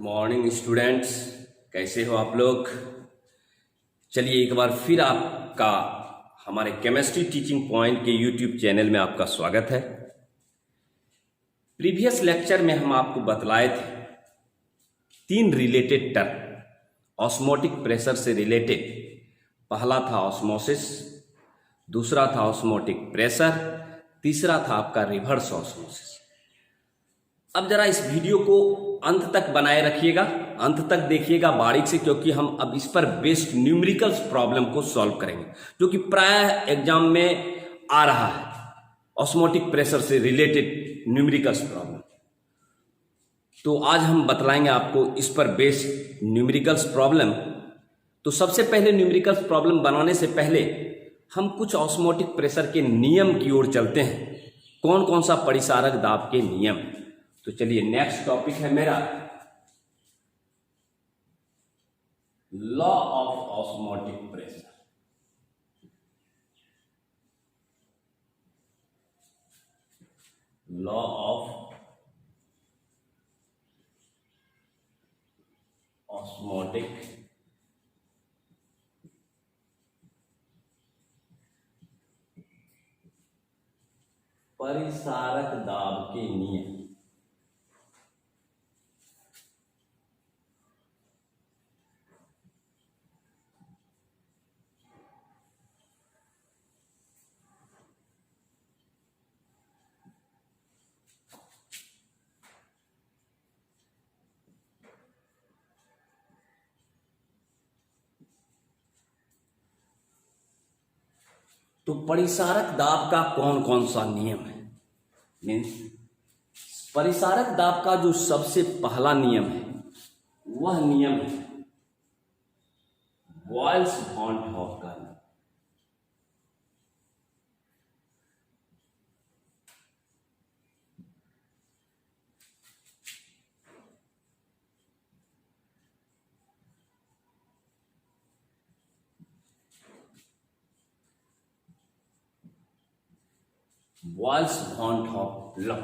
Morning students, कैसे हो आप लोग। चलिए एक बार फिर आपका हमारे केमिस्ट्री टीचिंग पॉइंट के यूट्यूब चैनल में आपका स्वागत है। प्रीवियस लेक्चर में हम आपको बतलाए थे 3 रिलेटेड टर्म ऑस्मोटिक प्रेशर से रिलेटेड। पहला था ऑस्मोसिस, दूसरा था ऑस्मोटिक प्रेशर, तीसरा था आपका रिवर्स ऑस्मोसिस। अब जरा इस वीडियो को अंत तक बनाए रखिएगा, अंत तक देखिएगा बारीक से, क्योंकि हम अब इस पर बेस्ड न्यूमेरिकल्स प्रॉब्लम को सॉल्व करेंगे जो कि प्राय एग्जाम में आ रहा है। ऑस्मोटिक प्रेशर से रिलेटेड न्यूमेरिकल्स प्रॉब्लम, तो आज हम बतलाएंगे आपको इस पर बेस्ड न्यूमेरिकल्स प्रॉब्लम। तो सबसे पहले न्यूमेरिकल्स प्रॉब्लम बनाने से पहले हम कुछ ऑस्मोटिक प्रेशर के नियम की ओर चलते हैं। कौन कौन सा परिसारक दाब के नियम। तो चलिए नेक्स्ट टॉपिक है मेरा law of osmotic pressure. Law of osmotic परिसारक दाब के नियम। तो परिसारक दाब का कौन कौन सा नियम है। मीन्स परिसारक दाब का जो सबसे पहला नियम है वह नियम है बॉयल्स-भान-हॉफ का नियम। बॉयल्स-भान-हॉफ लॉ।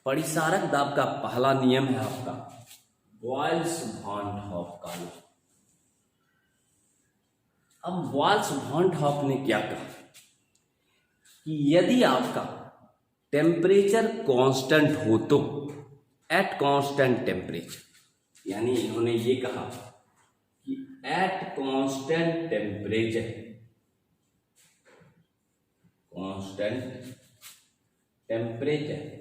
परिसारक दाब का पहला नियम है आपका बॉयल्स-भान-हॉफ का लॉ। अब बॉयल्स-भान-हॉफ ने क्या कहा कि यदि आपका टेम्परेचर कांस्टेंट हो तो एट कांस्टेंट टेम्परेचर, यानी इन्होंने ये कहा कि at constant temperature, constant temperature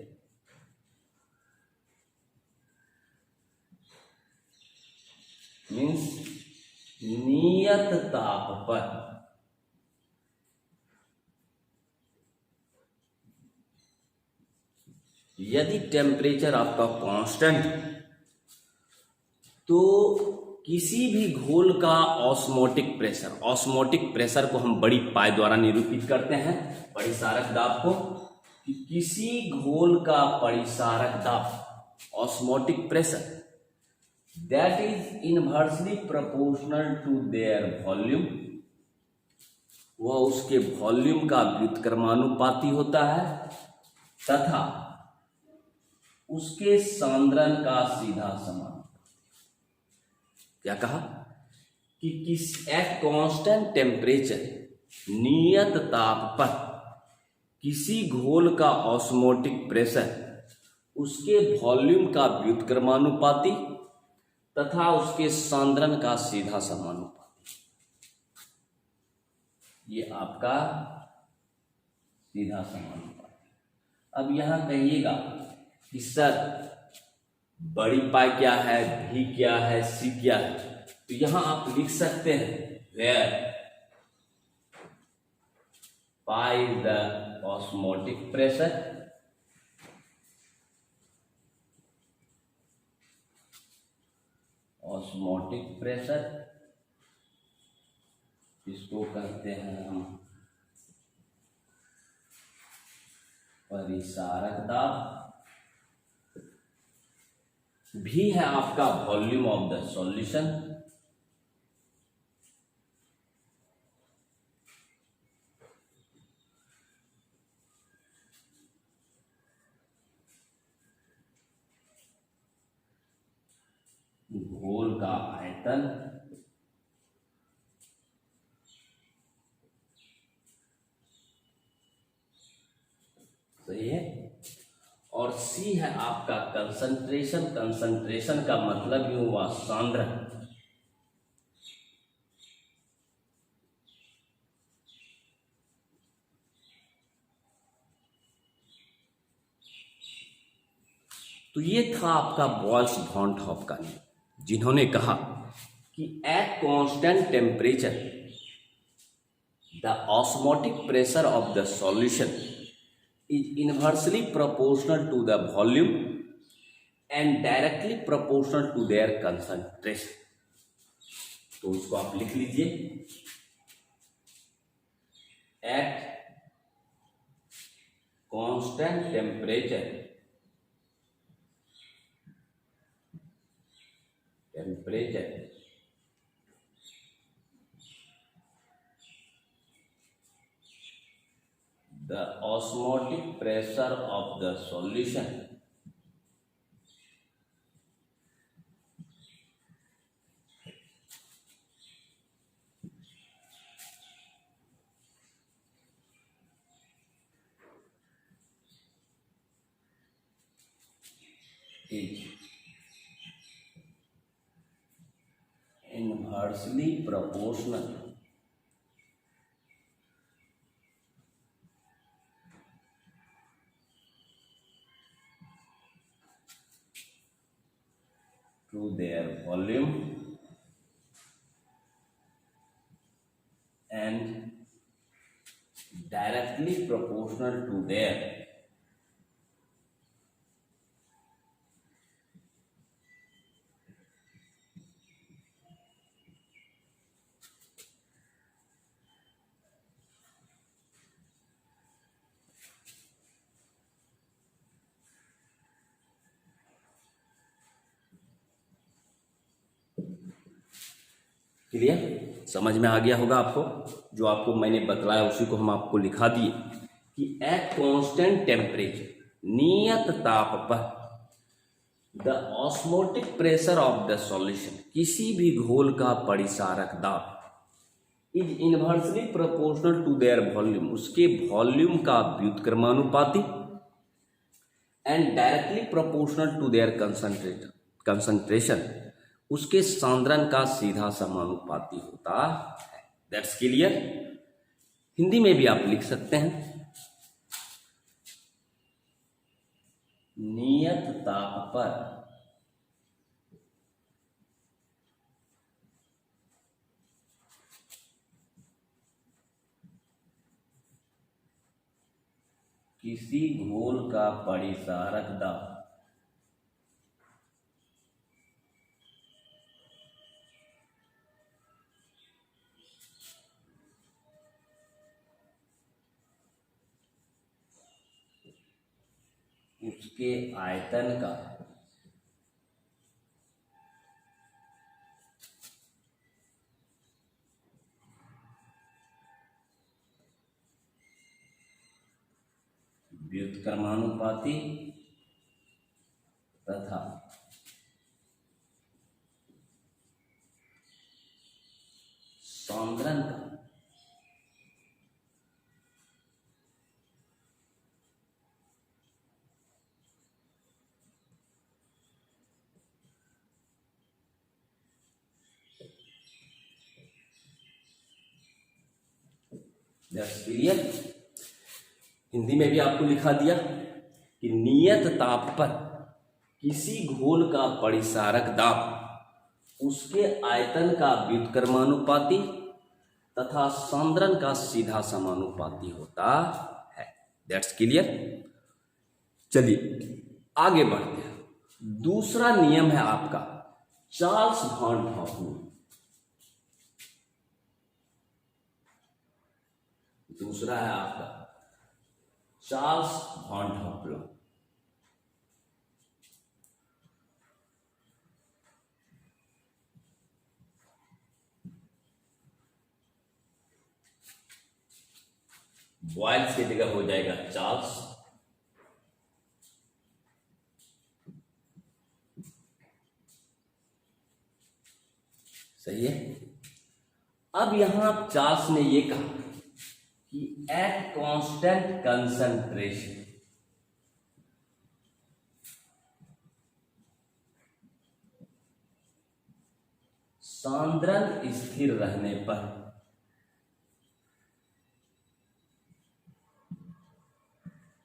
means नियत ताप पर यदि टेम्परेचर आपका कांस्टेंट तो किसी भी घोल का ऑस्मोटिक प्रेशर, ऑस्मोटिक प्रेशर को हम बड़ी पाई द्वारा निरूपित करते हैं परिसारक दाब को, कि किसी घोल का परिसारक दाब osmotic pressure that is inversely proportional to their volume, वह उसके वॉल्यूम का व्युत्क्रमानुपाती होता है तथा उसके सांद्रण का सीधा समानुपाती। क्या कहा कि किस एट कांस्टेंट टेम्परेचर, नियत ताप पर किसी घोल का ऑस्मोटिक प्रेशर उसके वॉल्यूम का व्युत्क्रमानुपाती तथा उसके सांद्रण का सीधा समानुपाती। ये आपका सीधा समानुपाती। अब यहां कहिएगा कि सर बड़ी पाई क्या है, भी क्या है, सी क्या है। तो यहां आप लिख सकते हैं where pi the osmotic pressure, osmotic pressure इसको कहते हैं हम परिसारक दाब, भी है आपका वॉल्यूम ऑफ द सॉल्यूशन, घोल का आयतन, सही है। और सी है आपका कंसंट्रेशन, कंसंट्रेशन का मतलब यूं हुआ सांद्रण, तो ये था आपका बॉयल्स-भान-टॉप का नियम, जिन्होंने कहा कि at constant temperature the osmotic pressure of the solution is inversely proportional to the volume and directly proportional to their concentration. तो इसको आप लिख लीजिए, at constant temperature the osmotic pressure of the solution is inversely proportional to their volume and directly proportional to their clear, समझ में आ गया होगा आपको। जो आपको मैंने बतलाया उसी को हम आपको लिखा दिए कि एट कांस्टेंट टेम्परेचर, नियत ताप पर, the osmotic pressure of the solution, किसी भी घोल का परिसारक दाब, is inversely proportional to their volume, उसके वॉल्यूम का व्युत्क्रमानुपाती, and directly proportional to their concentration, उसके सांद्रण का सीधा समानुपाती होता है। That's clear. हिंदी में भी आप लिख सकते हैं, नियत ताप पर किसी घोल का परिसारक दाब उसके आयतन का व्युत्क्रमानुपाती तथा सांद्रण का क्लियर। हिंदी में भी आपको लिखा दिया कि नियत ताप पर किसी घोल का परिसारक दाब उसके आयतन का व्युत्क्रमानुपाती तथा सांद्रण का सीधा समानुपाती होता है। That's clear. चलिए आगे बढ़ते हैं। दूसरा नियम है आपका चार्ल्स वॉन टॉप नियम। दूसरा है आपका Charles van Hoff law. Boyle's की जगह हो जाएगा चार्ल्स। सही है। अब यहां चार्ल्स ने ये कहा कि एट कांस्टेंट कंसंट्रेशन, सांद्रण स्थिर रहने पर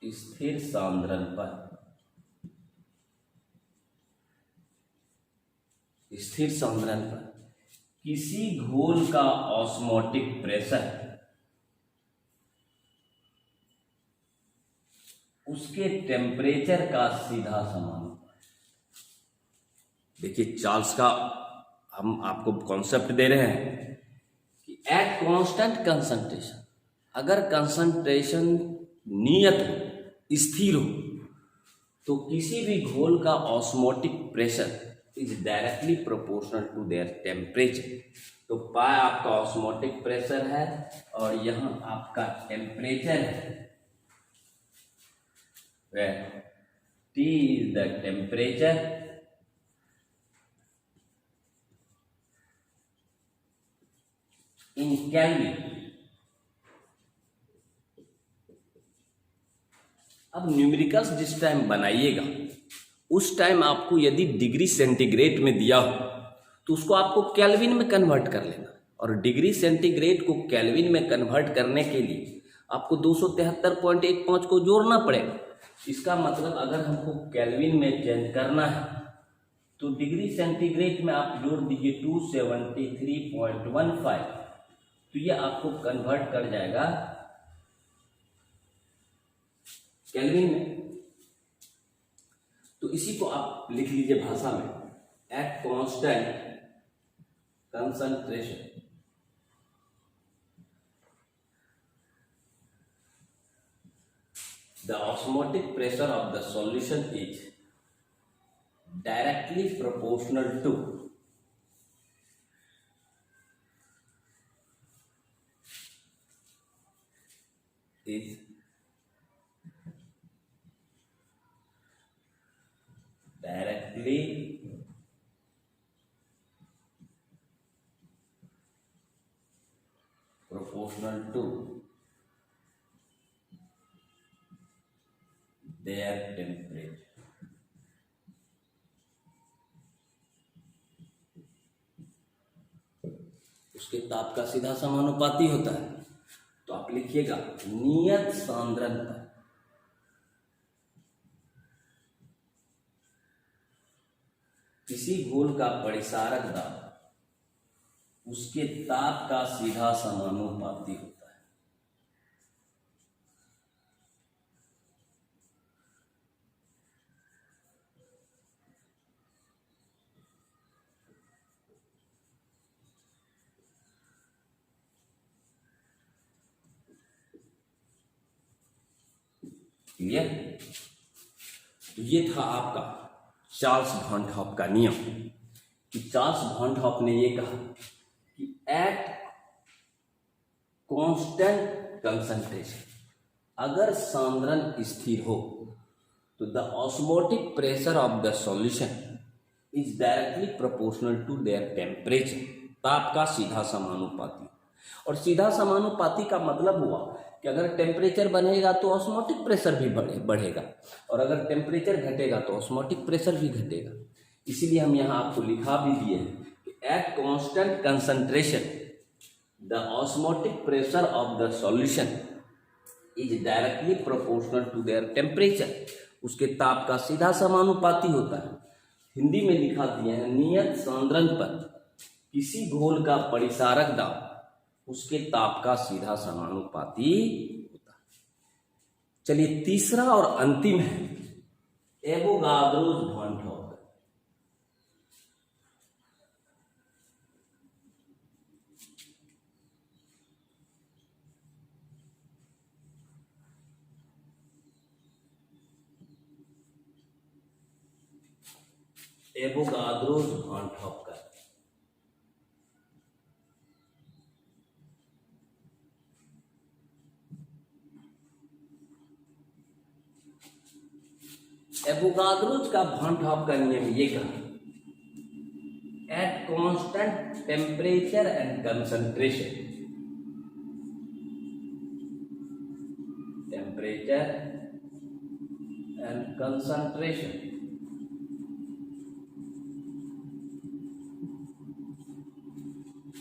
स्थिर सांद्रण पर स्थिर सांद्रण पर किसी घोल का ऑस्मोटिक प्रेशर उसके टेम्परेचर का सीधा समानुपाती। देखिए चार्ल्स का हम आपको कॉन्सेप्ट दे रहे हैं कि एट कांस्टेंट कंसंट्रेशन, अगर कंसंट्रेशन नियत हो, स्थिर हो, तो किसी भी घोल का osmotic pressure is directly proportional to their temperature. तो पाई आपका ऑस्मोटिक प्रेशर है और यहां आपका टेम्परेचर है, where T is the temperature in Kelvin। अब न्यूमेरिकल्स जिस टाइम बनाइएगा उस टाइम आपको यदि डिग्री सेंटीग्रेड में दिया हो तो उसको आपको केल्विन में कन्वर्ट कर लेना, और डिग्री सेंटीग्रेड को केल्विन में कन्वर्ट करने के लिए आपको 273.15 को जोड़ना पड़ेगा। इसका मतलब अगर हमको केल्विन में चेंज करना है तो डिग्री सेंटीग्रेड में आप जोड़ दीजिए 273.15, तो ये आपको कन्वर्ट कर जाएगा केल्विन में। तो इसी को आप लिख लीजिए भाषा में, eight constant concentration the osmotic pressure of the solution is directly proportional to their temperature। उसके ताप का सीधा समानुपाती होता है। तो आप लिखिएगा नियत सांद्रण पर किसी घोल का परिसारक दाब उसके ताप का सीधा समानुपाती होता है। क्लियर? तो ये था आपका चार्ल्स वॉन हॉफ का नियम कि चार्ल्स वॉन हॉफ ने ये कहा कि एट कांस्टेंट कंसंट्रेशन, अगर सांद्रण स्थिर हो तो the osmotic pressure of the solution is directly proportional to their temperature, ताप का सीधा समानुपाती। और सीधा समानुपाती का मतलब हुआ कि अगर टेम्परेचर बढ़ेगा तो ऑस्मोटिक प्रेशर भी बढ़ेगा, और अगर टेम्परेचर घटेगा तो ऑस्मोटिक प्रेशर भी घटेगा। इसीलिए हम यहाँ आपको लिखा भी दिए हैं कि at constant concentration the osmotic pressure of the solution is directly proportional to their temperature, उसके ताप का सीधा समानुपाती होता है। हिंदी में लिखा दिए हैं नियत सांद्रण पर किसी घोल का परिसारक दाब उसके ताप का सीधा समानुपाती होता है। चलिए तीसरा और अंतिम है एवोगाद्रोस वॉन हॉफ। एवोगाद्रोस वॉन हॉपकर। एवोगाद्रोस का वॉन हॉपकर नियम ये कहा, eight constant temperature and concentration, temperature and concentration,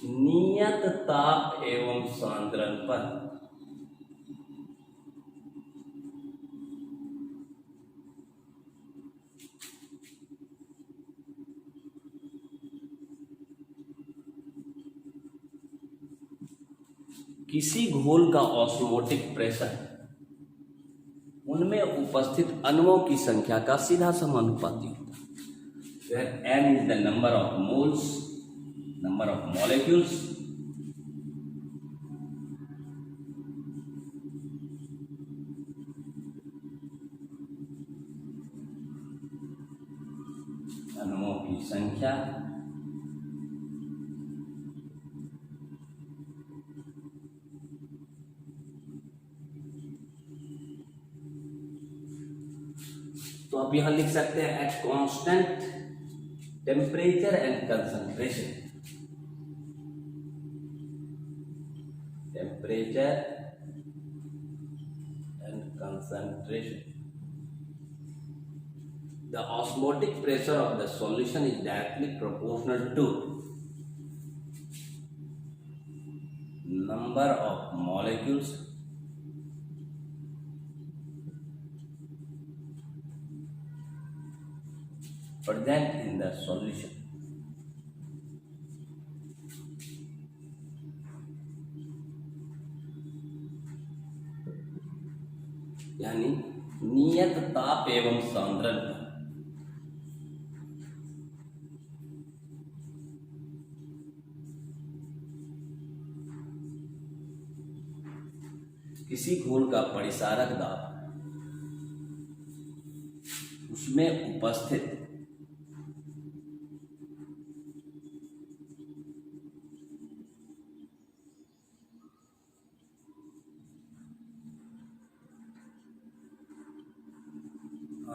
नियत ताप एवं सांद्रण पर किसी घोल का ऑस्मोटिक प्रेशर उनमें उपस्थित अणुओं की संख्या का सीधा समानुपाती होता है। Where n is the number of moles, number of molecules, अणुओं की संख्या तो आप यहां लिख सकते हैं eight constant temperature and concentration, temperature and concentration, the osmotic pressure of the solution is directly proportional to number of molecules present in the solution। यानी नियत ताप एवं सांद्रण पर किसी घोल का परिसारक दाब उसमें उपस्थित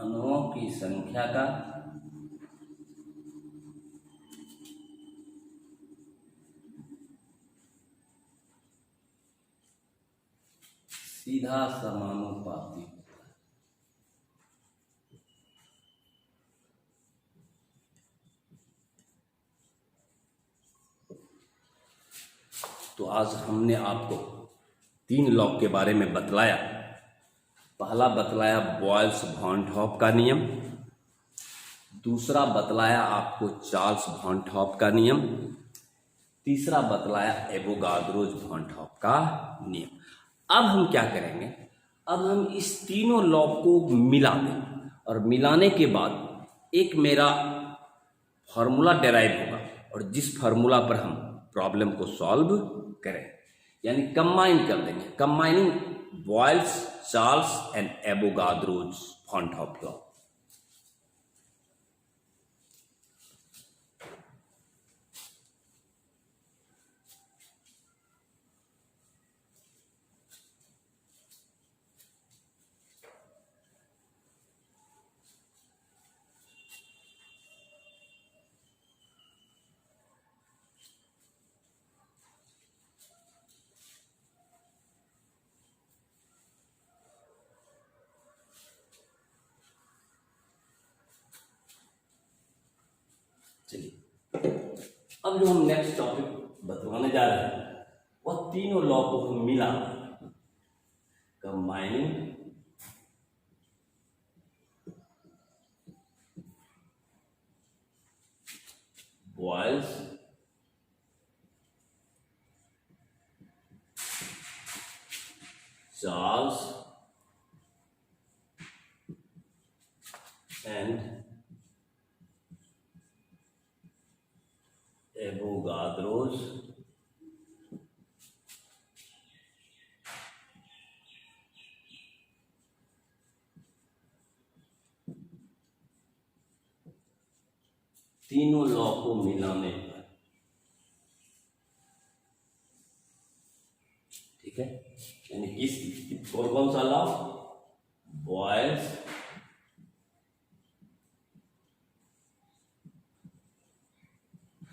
अणुओं की संख्या का सीधा समानुपाती होता है। तो आज हमने आपको 3 लॉ के बारे में बतलाया। पहला बतलाया बॉयल्स वॉन हॉप का नियम, दूसरा बतलाया आपको चार्ल्स वॉन हॉप का नियम, तीसरा बतलाया एवोगाद्रोस वॉन हॉप का नियम। अब हम क्या करेंगे, अब हम इस तीनों लॉ को मिला दें और मिलाने के बाद एक मेरा फॉर्मूला डेराइव होगा और जिस फार्मूला पर हम प्रॉब्लम को सॉल्व करें, यानी कंबाइन कर देंगे, combining Boyle's, Charles and Avogadro's van Hoff law. चलिए, अब जो हम नेक्स्ट टॉपिक बतलाने जा रहे हैं वह तीनों लॉ को हम मिला कंबाइनिंग बॉयल्स, चार्ल्स एंड एवोगाद्रोस तीनों लॉ को मिलाने पर, ठीक है, यानी किस कौन कौन सा लॉ, बॉयल्स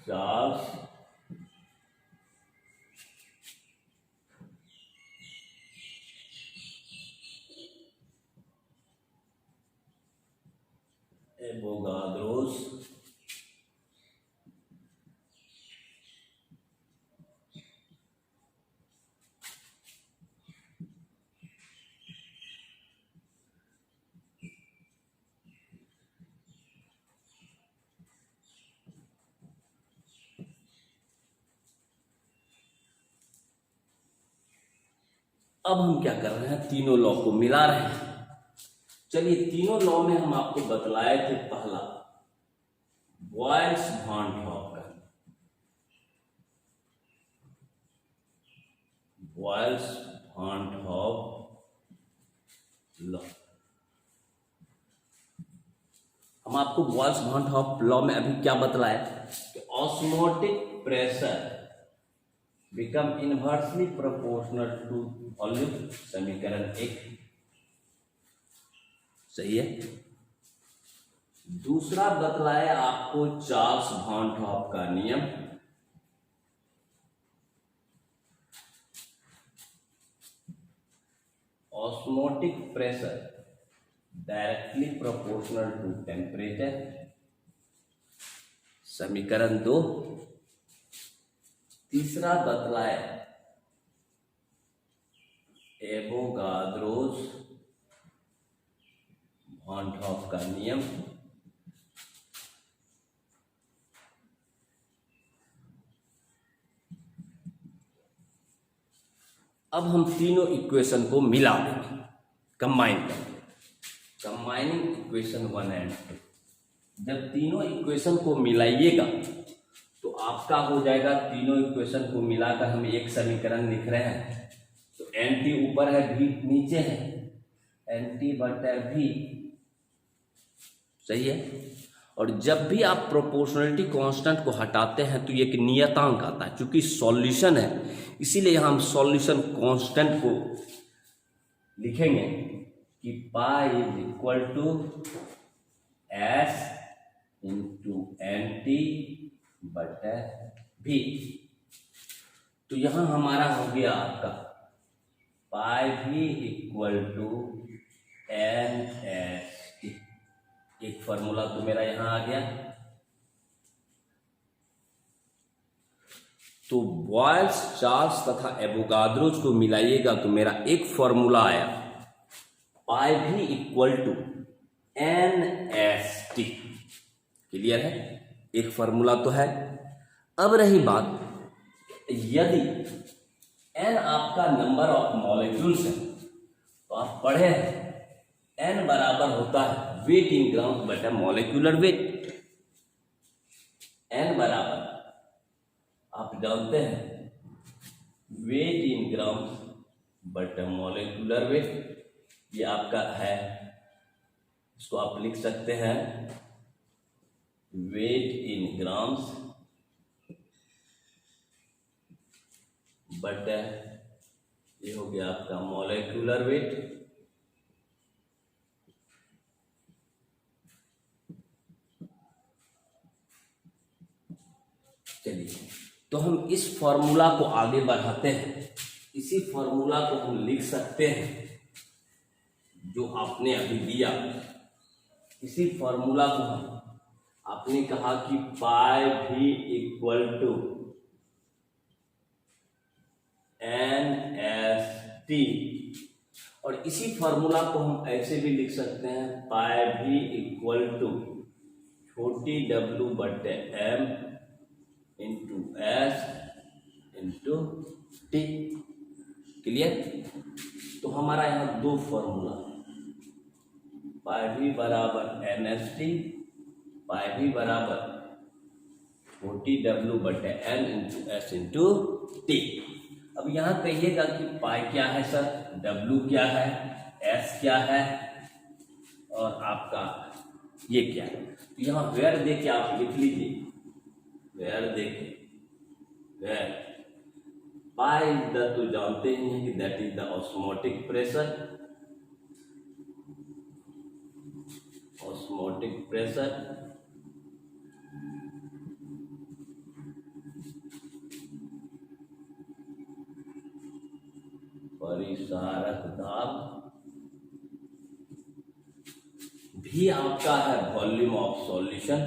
चार्ल्स एवोगाद्रोस अब हम क्या कर रहे हैं, तीनों लॉ को मिला रहे हैं। चलिए, तीनों लॉ में हम आपको बतलाए थे, पहला बॉयल्स वॉन टॉप का, बॉयल्स वॉन टॉप लॉ। हम आपको बॉयल्स वॉन टॉप लॉ में अभी क्या बतलाए कि osmotic pressure become inversely proportional to volume, समीकरण 1, सही है। दूसरा बतलाया आपको चार्ल्स वॉन टॉप का नियम, osmotic pressure directly proportional to temperature, समीकरण 2। तीसरा बतलाया एवोगाद्रोस वॉन टॉप का नियम, अब हम तीनों इक्वेशन को मिला देंगे, कंबाइन करेंगे, कंबाइनिंग इक्वेशन 1 एंड 2। जब तीनों इक्वेशन को मिलाइएगा तो आपका हो जाएगा, तीनों इक्वेशन को मिलाकर हम एक समीकरण लिख रहे हैं, तो एन टी ऊपर है, भी नीचे है, एन टी बटा भी, सही है। और जब भी आप प्रोपोर्शनलिटी कांस्टेंट को हटाते हैं तो ये एक नियतांक आता है, क्योंकि सॉल्यूशन है इसीलिए यहाँ हम सॉल्यूशन कांस्टेंट को लिखेंगे कि pi is equal to S into N T बटा भी। तो यहां हमारा हो गया आपका pi V equal to N S T, एक फॉर्मूला तो मेरा यहां आ गया। तो बॉयल्स, चार्ल्स तथा एवोगाद्रोस को मिलाइएगा तो मेरा एक फॉर्मूला आया, pi V equal to N S T. Clear है, एक फॉर्मूला तो है। अब रही बात, यदि n आपका नंबर ऑफ मॉलिक्यूल्स है तो आप पढ़े हैं n बराबर होता है वेट इन ग्राम्स बटा मॉलिक्यूलर वेट। n बराबर आप जानते हैं वेट इन ग्राम्स बटा मॉलिक्यूलर वेट, ये आपका है, इसको आप लिख सकते हैं वेट इन ग्राम्स बट ये हो गया आपका मॉलिक्यूलर वेट। चलिए, तो हम इस फॉर्मूला को आगे बढ़ाते हैं, इसी फॉर्मूला को हम लिख सकते हैं जो आपने अभी दिया, इसी फॉर्मूला को हम, आपने कहा कि pi V equal to N S T, और इसी फॉर्मूला को हम ऐसे भी लिख सकते हैं पाई भी इक्वल टू छोटी w बटे m into S into T. Clear. तो हमारा यहाँ दो फॉर्मूला, पाई भी बराबर एन एस टी, पाई भी बराबर छोटी w बटे n into S into T. अब यहाँ कहिएगा कि पाई क्या है सर, w क्या है, s क्या है, और आपका ये क्या है? तो यहाँ वेयर दे के आप लिख लीजिए, वेयर दे के, वेयर पाई द, तो जानते ही हैं कि that is the osmotic pressure, osmotic pressure, परिसारक दाब, भी आपका है वॉल्यूम ऑफ सॉल्यूशन,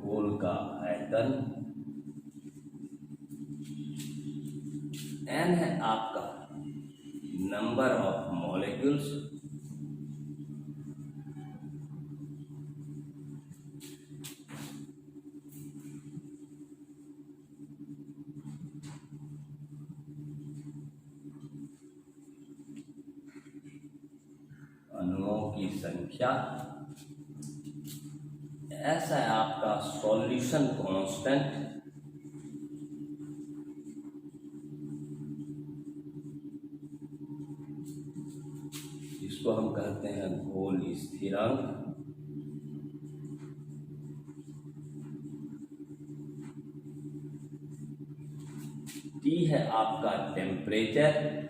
घोल का आयतन, एन है आपका नंबर ऑफ मॉलिक्यूल्स, अणुओं की संख्या, ऐसा है आपका सॉल्यूशन कांस्टेंट, जिसको हम कहते हैं घोल स्थिरांक, टी है आपका टेम्परेचर,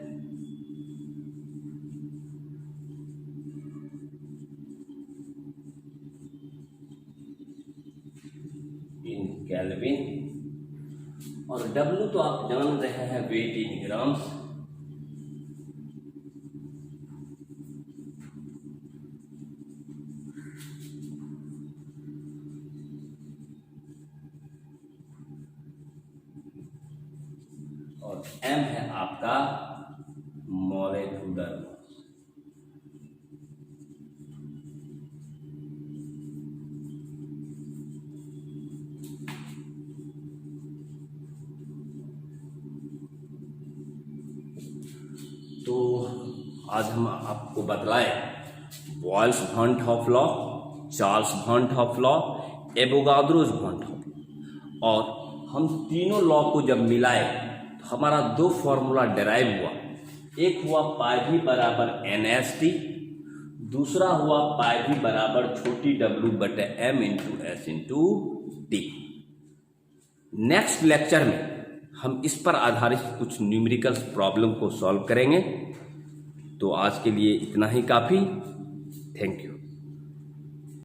इन केल्विन, और डब्ल्यू तो आप जान रहे हैं वेट इन ग्राम्स, और एम है आपका मॉलिक्यूलर मास। तो आज हम आपको बतलाए बॉयल्स भान टॉप लॉ, चार्ल्स भान टॉप लॉ, एवोगाद्रोस भान टॉप लॉ, और हम तीनों लॉ को जब मिलाए तो हमारा दो फॉर्मूला डिराइव हुआ। एक हुआ पाई भी बराबर NST, दूसरा हुआ पाई भी बराबर छोटी w बटे m into S into T. Next lecture में हम इस पर आधारित कुछ न्यूमेरिकल प्रॉब्लम को सॉल्व करेंगे। तो आज के लिए इतना ही काफ़ी। Thank you.